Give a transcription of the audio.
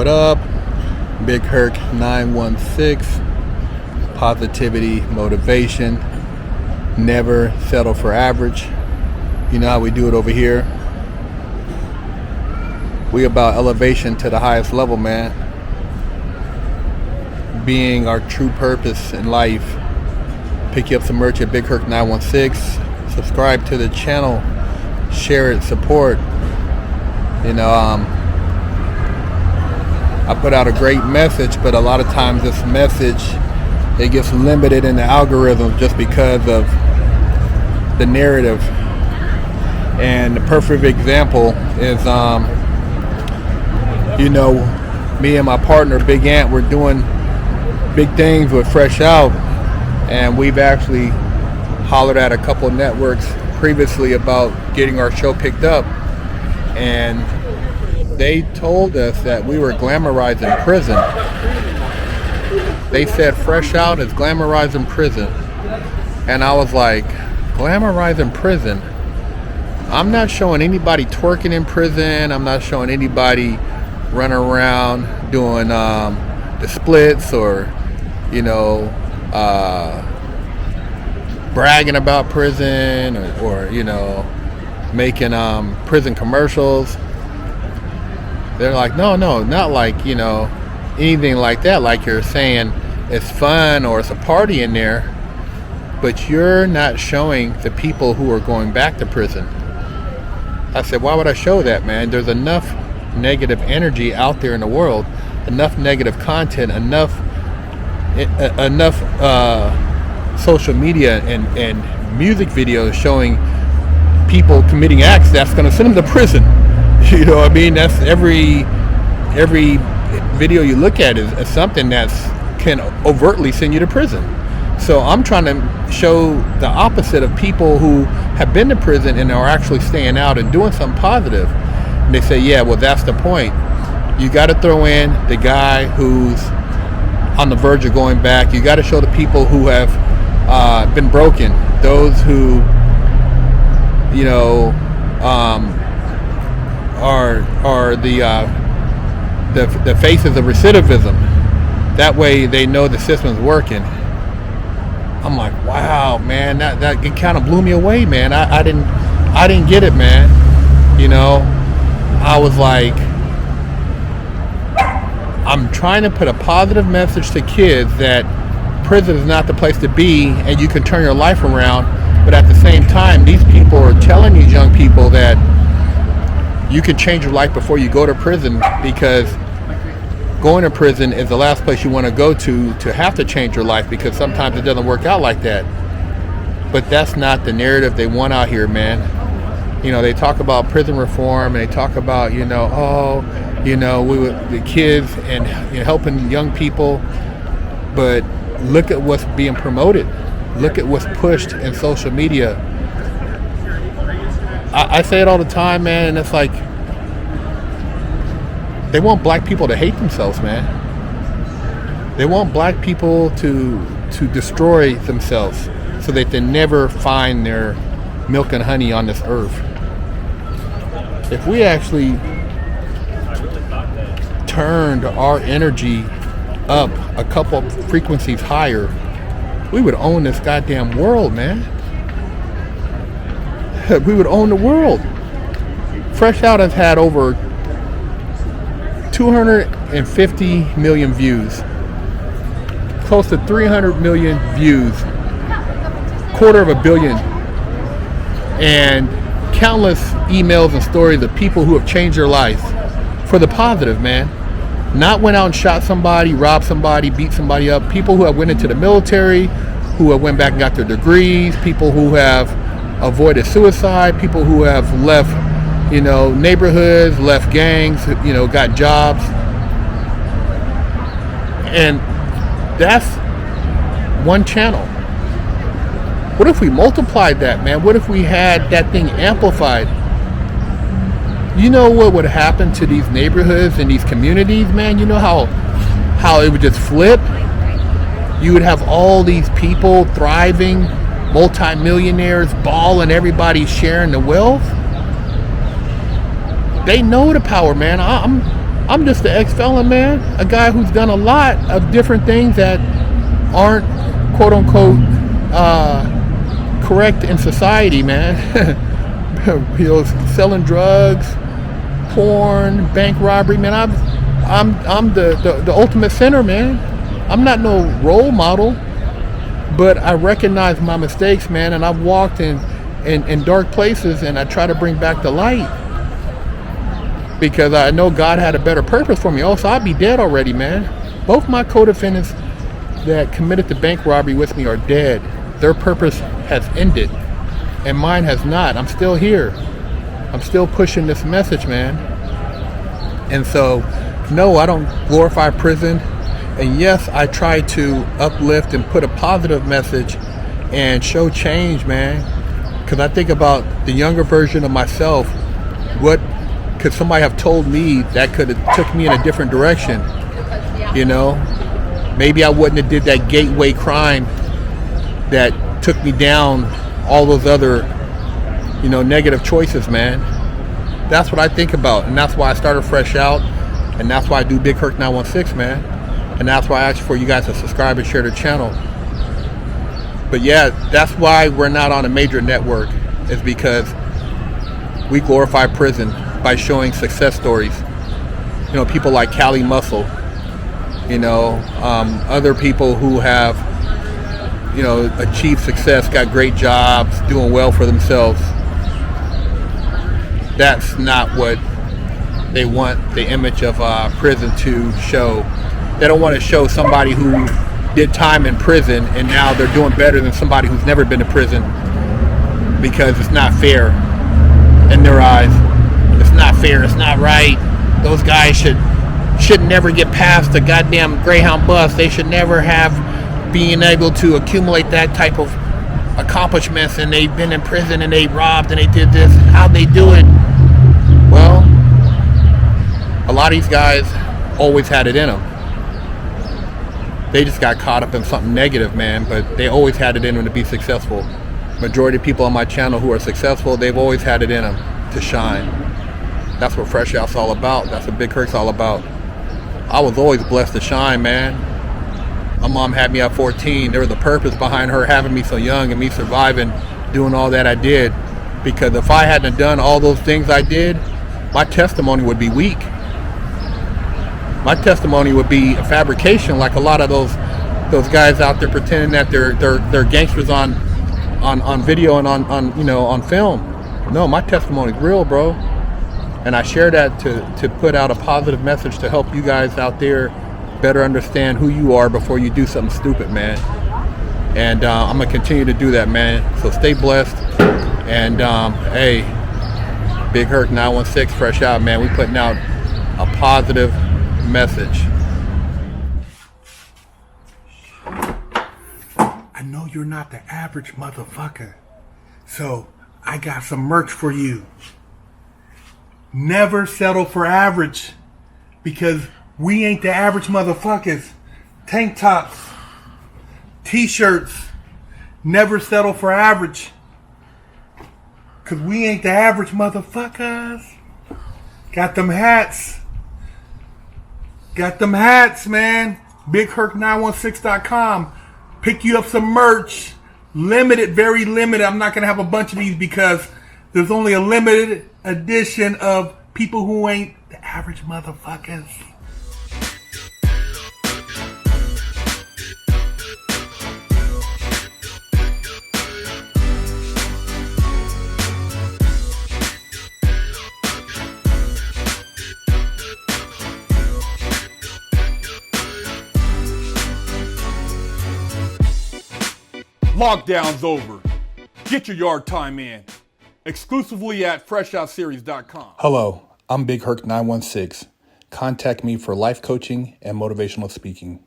What up? Big Herc916. Positivity, motivation. Never settle for average. You know how we do it over here. We about elevation to the highest level, man. Being our true purpose in life. Pick you up some merch at Big Herc916. Subscribe to the channel. Share it, support. You know, I put out a great message, but a lot of times this message, it gets limited in the algorithm just because of the narrative. And the perfect example is, you know, me and my partner, Big Ant, we're doing big things with Fresh Out, and we've actually hollered at a couple of networks previously about getting our show picked up, and they told us that we were glamorizing prison. They said Fresh Out is glamorizing prison. And I was like, glamorizing prison? I'm not showing anybody twerking in prison. I'm not showing anybody running around doing the splits or, you know, bragging about prison or you know, making prison commercials. They're like, no, not like, you know, anything like that, like you're saying it's fun or it's a party in there, but you're not showing the people who are going back to prison. I said, why would I show that, man? There's enough negative energy out there in the world, enough negative content, enough social media and music videos showing people committing acts that's going to send them to prison. You know what I mean? That's every video you look at is something that's can overtly send you to prison. So I'm trying to show the opposite of people who have been to prison and are actually staying out and doing something positive. And they say, yeah, well, that's the point. You got to throw in the guy who's on the verge of going back. You got to show the people who have been broken, those who, you know, are the faces of recidivism. That way they know the system's working. I'm like, wow, man, that it kind of blew me away, man. I didn't get it, man. You know, I was like, I'm trying to put a positive message to kids that prison is not the place to be and you can turn your life around. But at the same time, these people are telling these young people that you can change your life before you go to prison, because going to prison is the last place you want to go to have to change your life, because sometimes it doesn't work out like that. But that's not the narrative they want out here, man. You know, they talk about prison reform and they talk about, you know, oh, you know, the kids and, you know, helping young people. But look at what's being promoted. Look at what's pushed in social media. I say it all the time, man, and it's like they want black people to hate themselves, man. They want black people to destroy themselves so that they never find their milk and honey on this earth. If we actually turned our energy up a couple frequencies higher, we would own this goddamn world, man. We would own the world. Fresh Out has had over 250 million views, close to 300 million views, 250 million, and countless emails and stories of people who have changed their life for the positive, man. Not went out and shot somebody, robbed somebody, beat somebody up. People who have went into the military, who have went back and got their degrees, people who have avoided suicide, people who have left, you know, neighborhoods, left gangs, you know, got jobs. And that's one channel. What if we multiplied that, man? What if we had that thing amplified? You know what would happen to these neighborhoods and these communities, man? You know how it would just flip? You would have all these people thriving, multi-millionaires, balling, everybody sharing the wealth. They know the power, man. I'm just an ex-felon, man. A guy who's done a lot of different things that aren't quote unquote correct in society, man. Selling drugs, porn, bank robbery, man. I'm the ultimate sinner, man. I'm not no role model, but I recognize my mistakes, man, and I've walked in dark places, and I try to bring back the light because I know God had a better purpose for me. Also, I'd be dead already, man. Both my co-defendants that committed the bank robbery with me are dead. Their purpose has ended, and mine has not. I'm still here. I'm still pushing this message, man. And so, no, I don't glorify prison. And yes, I try to uplift and put a positive message and show change, man. Because I think about the younger version of myself. What could somebody have told me that could have took me in a different direction? You know, maybe I wouldn't have did that gateway crime that took me down all those other, negative choices, man. That's what I think about, and that's why I started Fresh Out, and that's why I do Big Herc916, man. And that's why I ask for you guys to subscribe and share the channel. But yeah, that's why we're not on a major network, is because we glorify prison by showing success stories. People like Cali Muscle, other people who have, achieved success, got great jobs, doing well for themselves. That's not what they want the image of prison to show. They don't want to show somebody who did time in prison and now they're doing better than somebody who's never been to prison, because it's not fair in their eyes. It's not fair. It's not right. Those guys should never get past the goddamn Greyhound bus. They should never have been able to accumulate that type of accomplishments, and they've been in prison and they robbed and they did this. How'd they do it? Well, a lot of these guys always had it in them. They just got caught up in something negative, man, but they always had it in them to be successful. Majority of people on my channel who are successful, they've always had it in them to shine. That's what Fresh Out's all about. That's what Big Herc's all about. I was always blessed to shine, man. My mom had me at 14. There was a purpose behind her having me so young and me surviving, doing all that I did. Because if I hadn't done all those things I did, my testimony would be weak. My testimony would be a fabrication, like a lot of those guys out there pretending that they're gangsters on video and on film. No, my testimony's real, bro. And I share that to put out a positive message to help you guys out there better understand who you are before you do something stupid, man. And I'm gonna continue to do that, man. So stay blessed. And hey, Big Herc916, Fresh Out, man. We putting out a positive message. I know you're not the average motherfucker, so I got some merch for you. Never settle for average, because we ain't the average motherfuckers. Tank tops, t-shirts, never settle for average, because we ain't the average motherfuckers. Got them hats. Got them hats, man. BigHerc916.com. Pick you up some merch. Limited, very limited. I'm not going to have a bunch of these because there's only a limited edition of people who ain't the average motherfuckers. Lockdown's over. Get your yard time in. Exclusively at FreshOutSeries.com. Hello, I'm Big Herc916. Contact me for life coaching and motivational speaking.